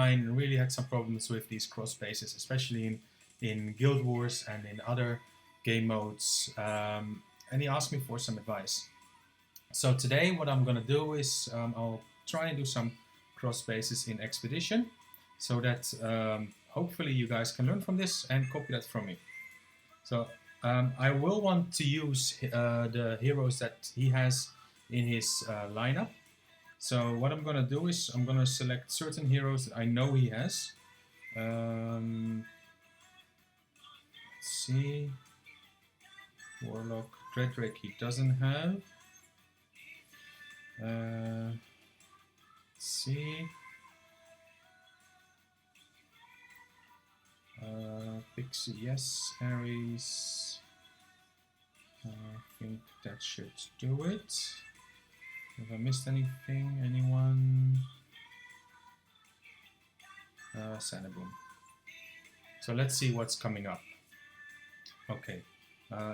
mine really had some problems with these cross bases, especially in Guild Wars and in other game modes. And he asked me for some advice. So today what I'm going to do is I'll try and do some cross bases in Expedition, so that hopefully you guys can learn from this and copy that from me. So I will want to use the heroes that he has in his lineup. So what I'm going to do is I'm going to select certain heroes that I know he has. Let's see. Warlock, Dreadrake he doesn't have. Let's see. Pixie, yes. Ares. I think that should do it. Have I missed anything? Anyone? Sanaboom. So let's see what's coming up. Okay.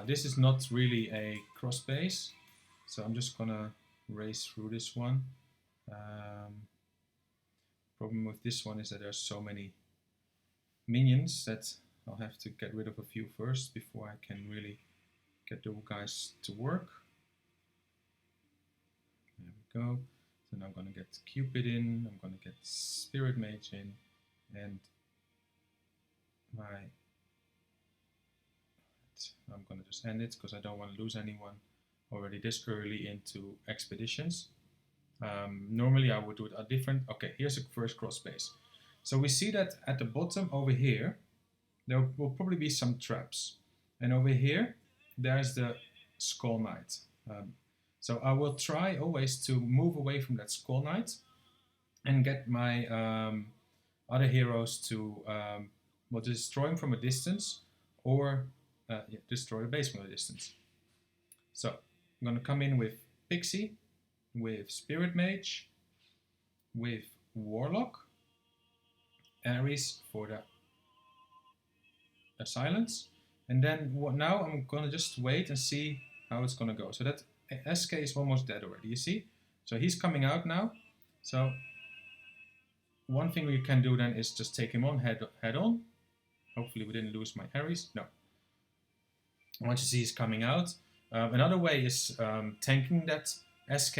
This is not really a cross base, so I'm just gonna race through this one. Problem with this one is that there's so many minions that I'll have to get rid of a few first before I can really get the guys to work. There we go. So now I'm gonna get Cupid in, I'm gonna get Spirit Mage in, and I'm gonna just end it because I don't want to lose anyone already this early into expeditions. Normally I would do it a different. Okay, here's the first cross base. So we see that at the bottom over here there will probably be some traps, and over here there's the Skull Knight. So I will try always to move away from that Skull Knight and get my other heroes to well, destroy him from a distance, or destroy the base from a distance. So I'm going to come in with Pixie, with Spirit Mage, with Warlock, Ares for the silence, and then now I'm going to just wait and see how it's going to go. So that SK is almost dead already, you see? So he's coming out now. So one thing we can do then is just take him on head on. Hopefully we didn't lose my Ares. No. Once you see he's coming out. Another way is tanking that SK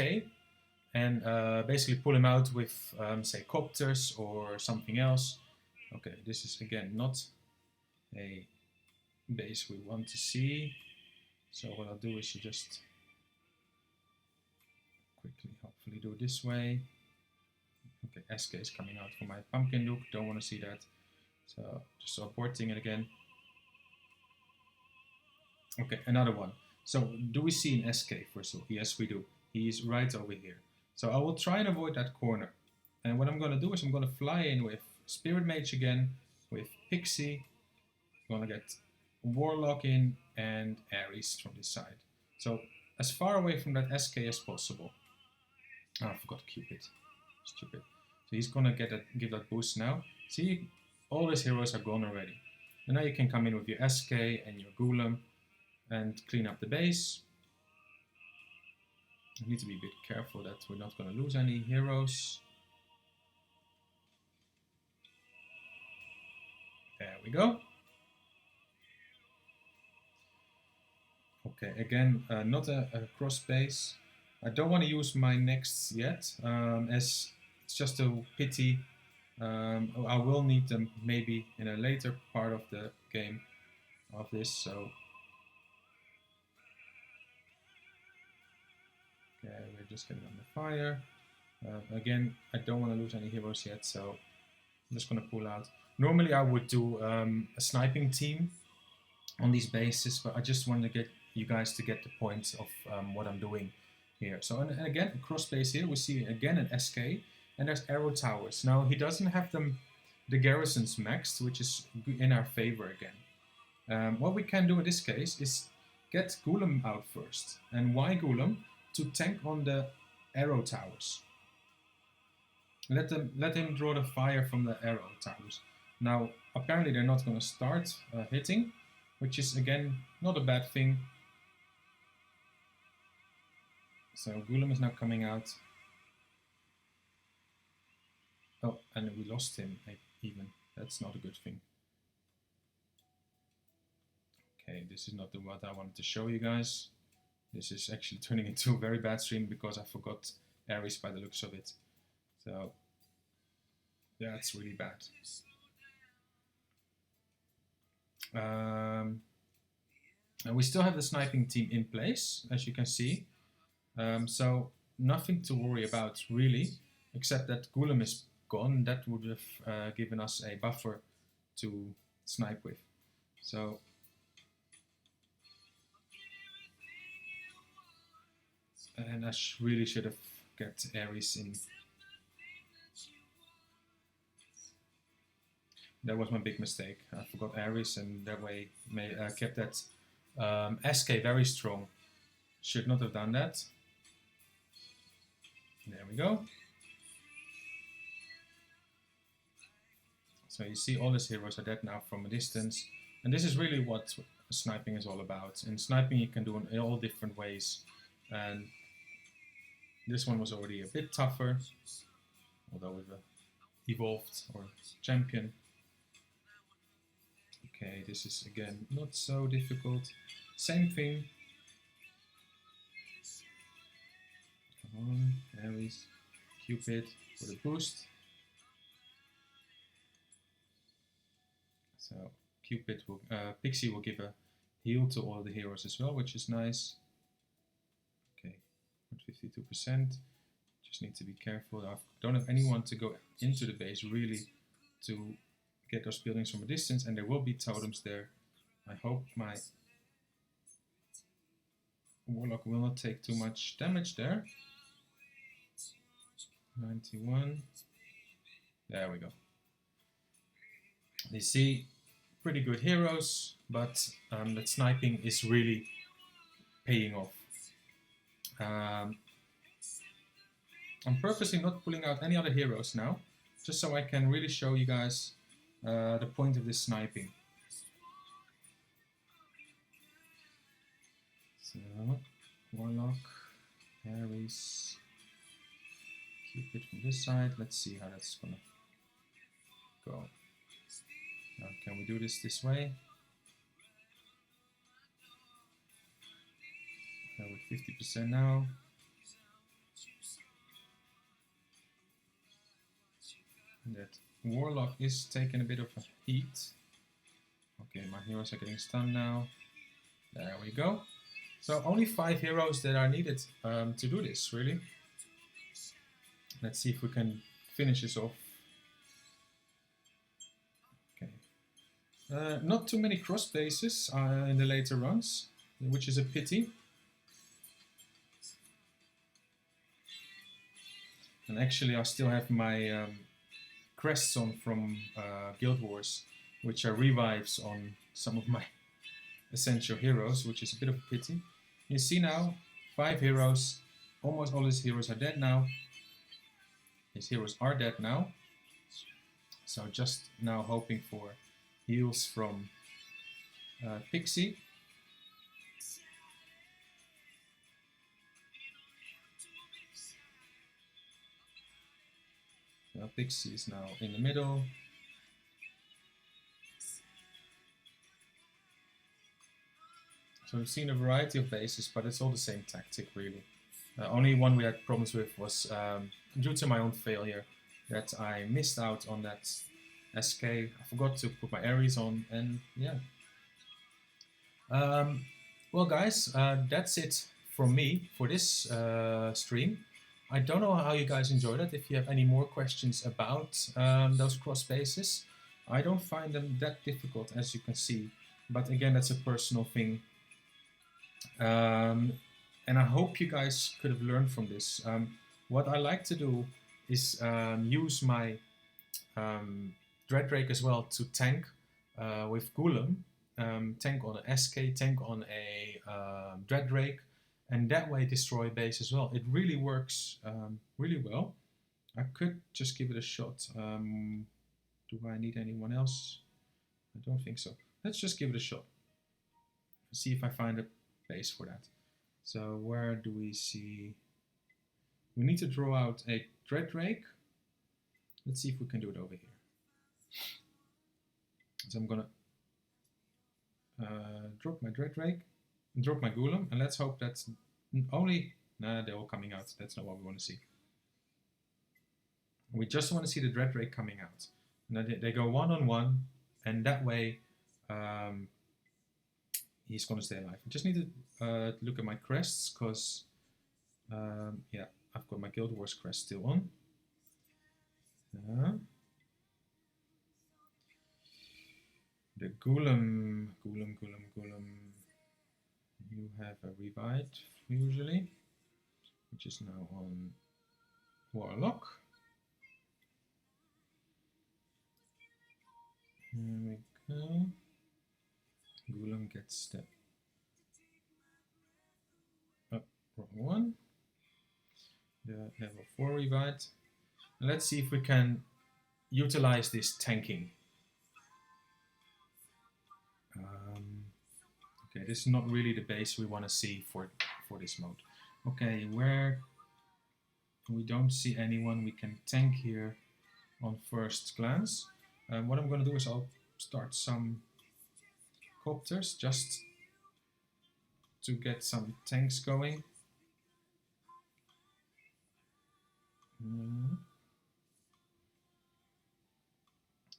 and basically pull him out with, say, copters or something else. Okay, this is again not a base we want to see. So what I'll do is just quickly, hopefully, do it this way. Okay, SK is coming out for my Pumpkin Duke. Don't want to see that. So just aborting it again. Okay, another one. So do we see an SK first of all? Yes, we do. He's right over here. So I will try and avoid that corner. And what I'm going to do is I'm going to fly in with Spirit Mage again, with Pixie. I'm going to get Warlock in and Ares from this side. So as far away from that SK as possible. Oh, I forgot Cupid. Stupid. So he's going to give that boost now. See, all his heroes are gone already. And now you can come in with your SK and your Golem and clean up the base. We need to be a bit careful that we're not going to lose any heroes. There we go. Okay, again, not a cross base. I don't want to use my next yet, as it's just a pity. I will need them maybe in a later part of the game of this, so okay, we're just getting under fire. Again, I don't want to lose any heroes yet, so I'm just going to pull out. Normally I would do a sniping team on these bases, but I just want to get you guys to get the point of what I'm doing here. So, and again, cross base here, we see again an SK, and there's arrow towers. Now, he doesn't have the garrisons maxed, which is in our favor again. What we can do in this case is get Golem out first. And why Golem? To tank on the arrow towers. Let him draw the fire from the arrow towers. Now, apparently they're not going to start hitting, which is again not a bad thing. So Golem is now coming out. Oh, and we lost him even. That's not a good thing. Okay, this is not what I wanted to show you guys. This is actually turning into a very bad stream because I forgot Ares by the looks of it. So that's really bad. And we still have the sniping team in place, as you can see. So nothing to worry about really, except that Golem is gone. That would have given us a buffer to snipe with. So and I really should have kept Ares in. That was my big mistake. I forgot Ares, and that way kept that SK very strong. Should not have done that. There we go. So you see all his heroes are dead now from a distance. And this is really what sniping is all about. In sniping you can do it in all different ways. And this one was already a bit tougher, although with a evolved or champion. Okay, this is again not so difficult. Same thing. Come on, Ares, Cupid for the boost. So Cupid will, Pixie will give a heal to all the heroes as well, which is nice. Okay, 52%. Just need to be careful. I don't have anyone to go into the base really to get those buildings from a distance, and there will be totems there. I hope my Warlock will not take too much damage there. 91. There we go. You see, pretty good heroes, but that sniping is really paying off. I'm purposely not pulling out any other heroes now, just so I can really show you guys the point of this sniping. So, Warlock, Ares, Cupid from this side. Let's see how that's gonna go. Now, can we do this way? With 50% now. And that Warlock is taking a bit of a heat. Okay, my heroes are getting stunned now. There we go. So only 5 heroes that are needed to do this, really. Let's see if we can finish this off. Okay. Not too many cross bases in the later runs, which is a pity. And actually I still have my crests on from Guild Wars, which are revives on some of my essential heroes, which is a bit of a pity. You see now, 5 heroes, almost all his heroes are dead now. His heroes are dead now. So just now hoping for heals from Pixie. Now Pixie is now in the middle. So we've seen a variety of bases, but it's all the same tactic really. Only one we had problems with was due to my own failure, that I missed out on that SK. I forgot to put my Ares on, and yeah. Well guys, that's it from me for this stream. I don't know how you guys enjoyed it. If you have any more questions about those cross bases, I don't find them that difficult, as you can see. But again, that's a personal thing. And I hope you guys could have learned from this. What I like to do is use my Dread Drake as well to tank with Golem, tank on an SK, tank on a Dread Drake, and that way destroy base as well. It really works really well. I could just give it a shot. Do I need anyone else? I don't think so. Let's just give it a shot. See if I find a base for that. So where do we see? We need to draw out a Dread Drake Let's see if we can do it over here. So I'm gonna drop my Dreadrake, drop my Golem, and let's hope that's only... Nah, they're all coming out. That's not what we want to see. We just want to see the Dreadrake coming out. Now they go one-on-one, and that way he's going to stay alive. I just need to look at my crests, because yeah, I've got my Guild Wars crest still on. The Golem, you have a revive usually, which is now on Warlock. Here we go. Golem gets the wrong one. The level 4 revive. And let's see if we can utilize this tanking. Okay, this is not really the base we want to see for this mode. Okay, where we don't see anyone we can tank here on first glance. What I'm going to do is I'll start some copters just to get some tanks going.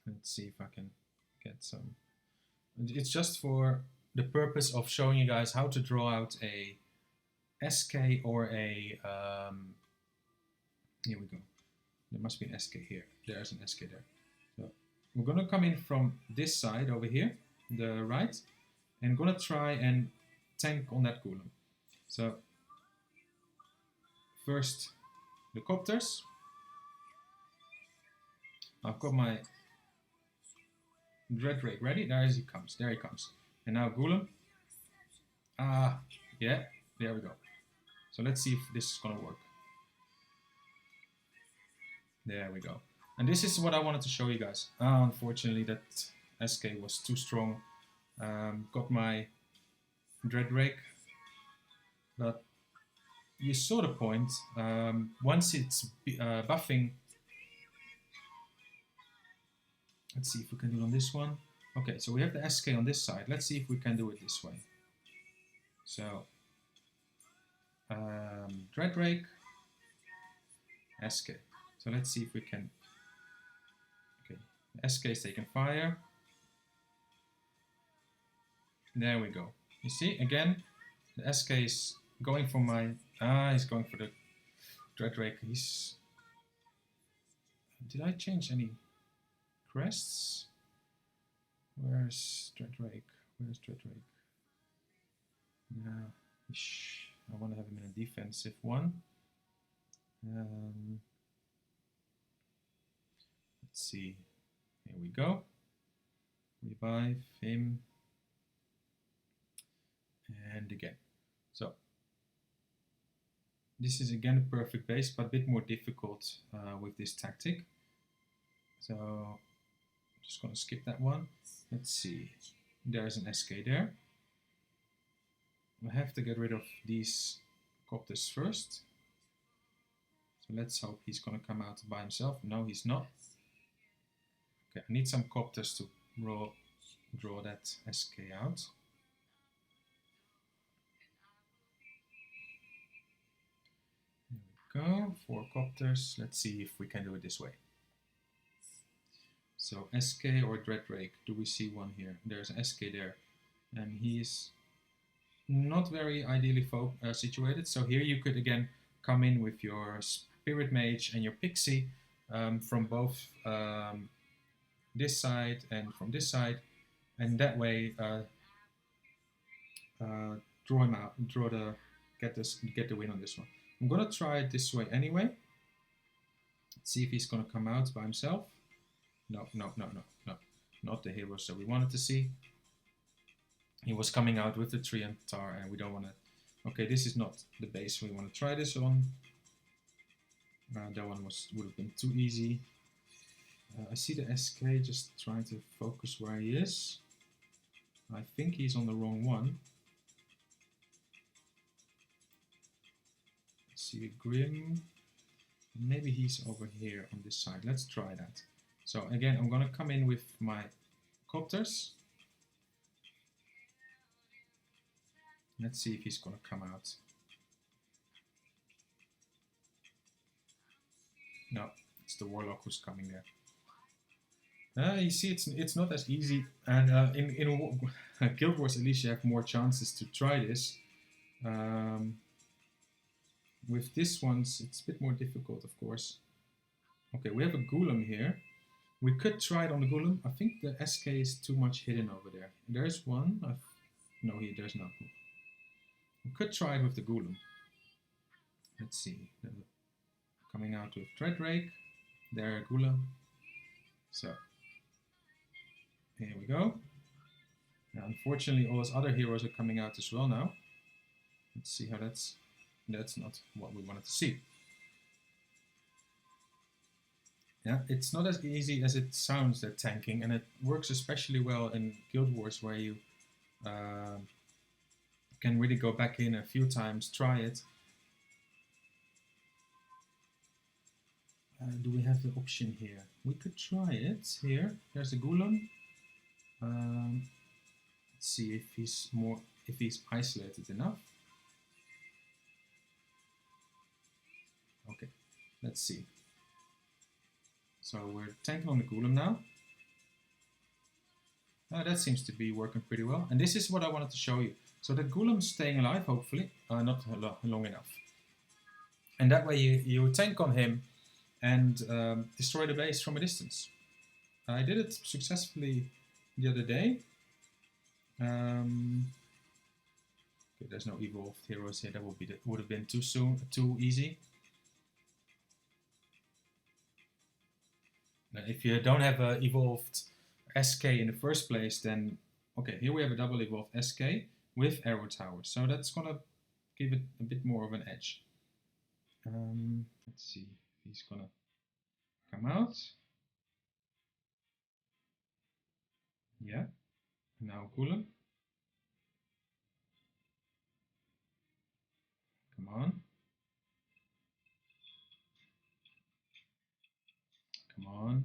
Let's see if I can get some. It's just for the purpose of showing you guys how to draw out a SK or a here we go. There must be an SK here. There's an SK there. So we're gonna come in from this side over here, the right, and gonna try and tank on that Golem. So first the copters. I've got my Dreadrake ready. There he comes. There he comes. And now Golem. Yeah, there we go. So let's see if this is gonna work. There we go. And this is what I wanted to show you guys. Unfortunately, that SK was too strong. Got my Dreadrake, but you saw the point. Once it's buffing. Let's see if we can do it on this one. Okay, so we have the SK on this side. Let's see if we can do it this way. So, Dreadrake, SK. So let's see if we can... Okay, the SK is taking fire. There we go. You see, again, the SK is going for my... he's going for the Dreadrake. He's... Did I change any crests? Where's Dreadrake? Where's Dreadrake? Yeah, I want to have him in a defensive one. Let's see. Here we go. Revive him. And again. So this is again a perfect base, but a bit more difficult with this tactic. So I'm just going to skip that one. Let's see. There's an SK there. I have to get rid of these copters first. So let's hope he's going to come out by himself. No, he's not. Okay, I need some copters to draw that SK out. There we go. 4 copters. Let's see if we can do it this way. So SK or Dreadrake, do we see one here? There's an SK there, and he's not very ideally situated. So here you could again come in with your Spirit Mage and your Pixie from both this side and from this side, and that way draw him out, get the win on this one. I'm gonna try it this way anyway. Let's see if he's gonna come out by himself. No, not the heroes that we wanted to see. He was coming out with the Triantar, and we don't want to... Okay, this is not the base we want to try this on. That one would have been too easy. I see the SK just trying to focus where he is. I think he's on the wrong one. Let's see the Grim. Maybe he's over here on this side. Let's try that. So again, I'm gonna come in with my copters. Let's see if he's gonna come out. No, it's the warlock who's coming there. You see, it's not as easy, and in Guild Wars at least you have more chances to try this. With this ones, it's a bit more difficult, of course. Okay, we have a Golem here. We could try it on the Golem. I think the SK is too much hidden over there. There's one. No, there's not. We could try it with the Golem. Let's see. Coming out with Dreadrake. There, Golem. So, here we go. Now, unfortunately, all those other heroes are coming out as well now. Let's see how that's not what we wanted to see. Yeah, it's not as easy as it sounds, that tanking, and it works especially well in Guild Wars where you can really go back in a few times, try it. Do we have the option here? We could try it here. There's a Golem. Let's see if he's isolated enough. Okay, let's see. So we're tanking on the Golem now. That seems to be working pretty well. And this is what I wanted to show you. So the Golem's staying alive, hopefully, not long enough. And that way you tank on him and destroy the base from a distance. I did it successfully the other day. Okay, there's no evolved heroes here. That would have been too easy. Now, if you don't have an evolved SK in the first place, then okay, here we have a double evolved SK with arrow tower, so that's gonna give it a bit more of an edge. Let's see if he's gonna come out. Yeah, now Golem. Come on. Come on.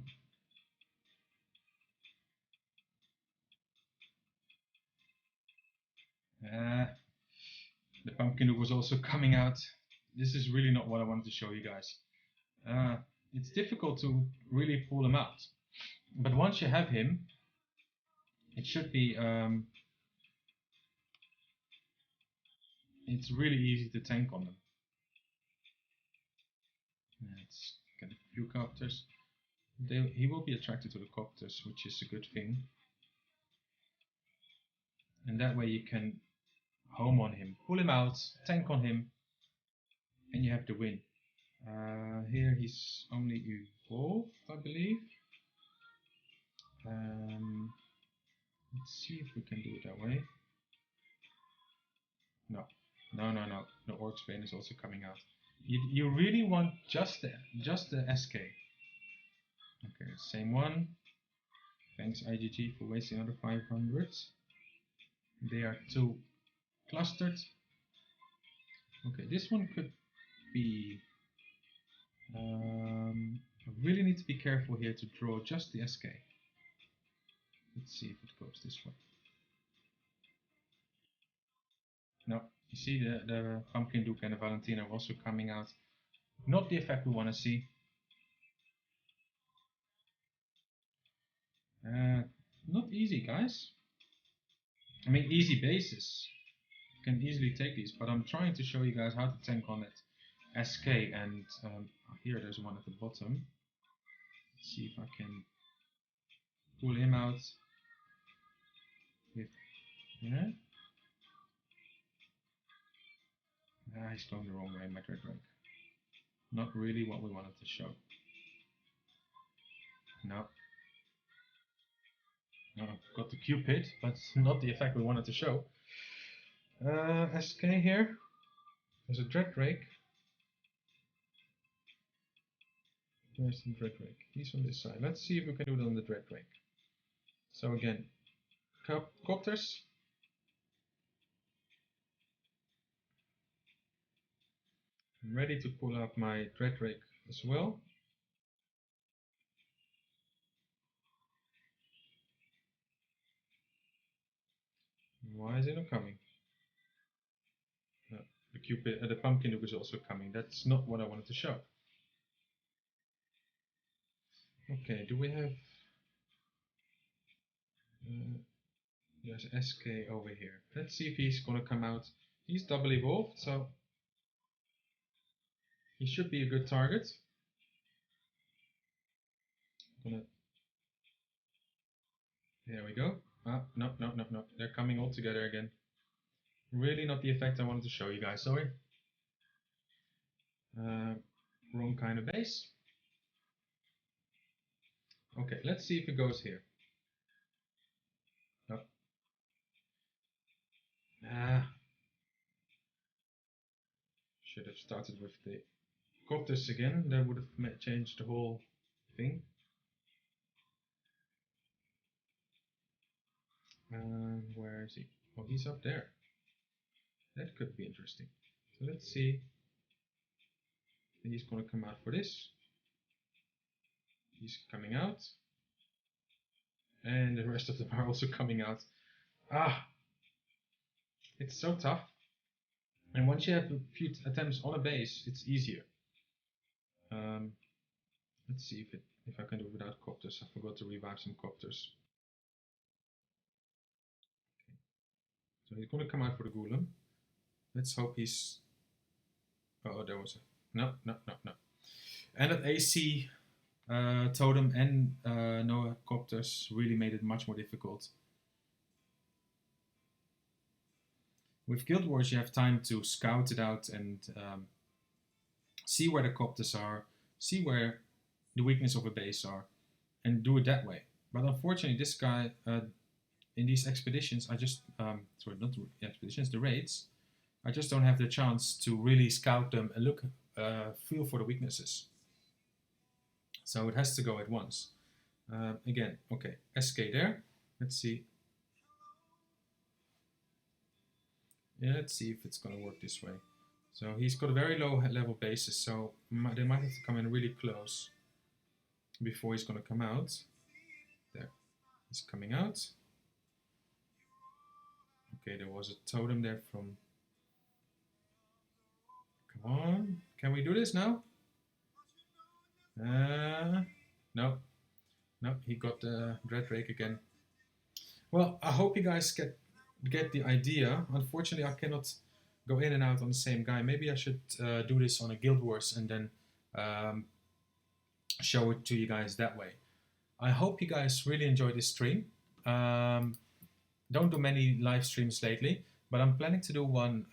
The Pumpkin Duke was also coming out. This is really not what I wanted to show you guys. It's difficult to really pull him out. But once you have him, it should be... it's really easy to tank on them. Let's get a few copters. He will be attracted to the copters, which is a good thing. And that way you can home on him, pull him out, tank on him, and you have the win. Here he's only evolved, I believe. Let's see if we can do it that way. No. The Orc's Bane is also coming out. You really want just the SK. Okay, same one. Thanks IGG for wasting another 500. They are too clustered. Okay, this one could be... I really need to be careful here to draw just the SK. Let's see if it goes this way. No, you see the Pumpkin Duke and the Valentina are also coming out. Not the effect we want to see. Not easy, guys. I mean, easy bases. You can easily take these, but I'm trying to show you guys how to tank on it. SK, and here there's one at the bottom. Let's see if I can pull him out with... Yeah? He's going the wrong way, my Dreadrake. Not really what we wanted to show. No. Got the Cupid, but not the effect we wanted to show. SK here. There's a Dreadrake. Where's the Dreadrake? He's on this side. Let's see if we can do it on the Dreadrake. So again, copters. I'm ready to pull up my Dreadrake as well. Why is it not coming? The pumpkin duke is also coming. That's not what I wanted to show. Okay, do we have... there's SK over here. Let's see if he's gonna come out. He's double evolved, so he should be a good target. There we go. Ah, no. They're coming all together again. Really not the effect I wanted to show you guys, sorry. Wrong kind of base. Okay, let's see if it goes here. Nope. Should have started with the Copters again. That would have changed the whole thing. Where is he? Oh, he's up there. That could be interesting. So let's see. He's gonna come out for this. He's coming out. And the rest of them are also coming out. Ah! It's so tough. And once you have a few attempts on a base, it's easier. Let's see if I can do it without Copters. I forgot to revive some Copters. Okay. So he's gonna come out for the Golem. Let's hope he's... Oh, there was a... No. And that AC Totem and no Copters really made it much more difficult. With Guild Wars, you have time to scout it out and see where the Copters are, see where the weakness of a base are, and do it that way. But unfortunately, this guy, in these expeditions, I just, sorry, not the expeditions, the raids, I just don't have the chance to really scout them and look, feel for the weaknesses. So it has to go at once. Again, okay, SK there. Let's see. Yeah, let's see if it's going to work this way. So he's got a very low level basis, so they might have to come in really close before he's going to come out. There, he's coming out. Okay, there was a totem there from... Come on, can we do this now? No, he got the Dreadrake again. Well, I hope you guys get the idea. Unfortunately, I cannot go in and out on the same guy. Maybe I should do this on a Guild Wars and then show it to you guys that way. I hope you guys really enjoyed this stream. Don't do many live streams lately, but I'm planning to do one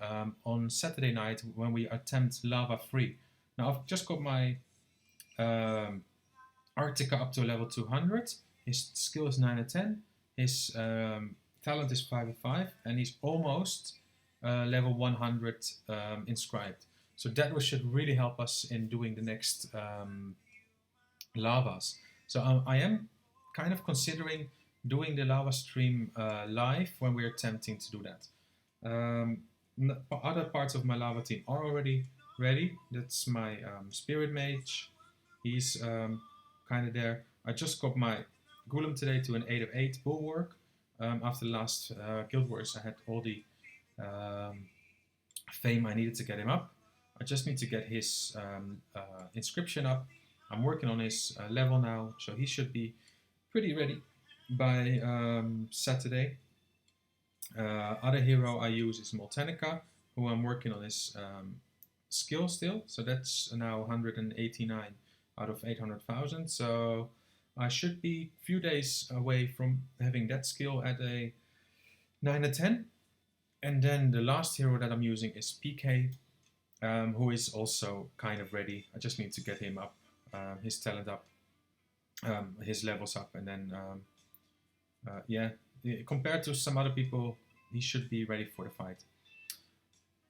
on Saturday night when we attempt Lava Free. Now, I've just got my Arctica up to level 200. His skill is 9 and 10. His talent is 5 and 5, and he's almost level 100 inscribed. So that should really help us in doing the next lavas. So I am kind of considering doing the lava stream live when we're attempting to do that. Other parts of my lava team are already ready. That's my Spirit Mage. He's kind of there. I just got my Golem today to an 8 of 8 Bulwark. After the last Guild Wars, I had all the fame I needed to get him up. I just need to get his inscription up. I'm working on his level now, so he should be pretty ready by Saturday. Other hero I use is Moltenica, who I'm working on his skill still. So that's now 189 out of 800,000. So I should be a few days away from having that skill at a 9 or 10. And then the last hero that I'm using is PK, who is also kind of ready. I just need to get him up, his talent up, his levels up, and then yeah, compared to some other people, he should be ready for the fight.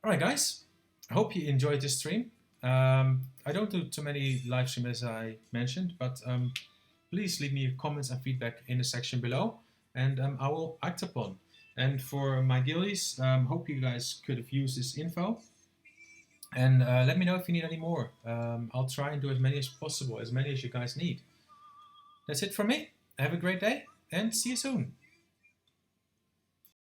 Alright guys, I hope you enjoyed this stream. I don't do too many live streams as I mentioned, but please leave me comments and feedback in the section below, and I will act upon. And for my guildies, hope you guys could have used this info. And let me know if you need any more. I'll try and do as many as possible, as many as you guys need. That's it from me. Have a great day and see you soon.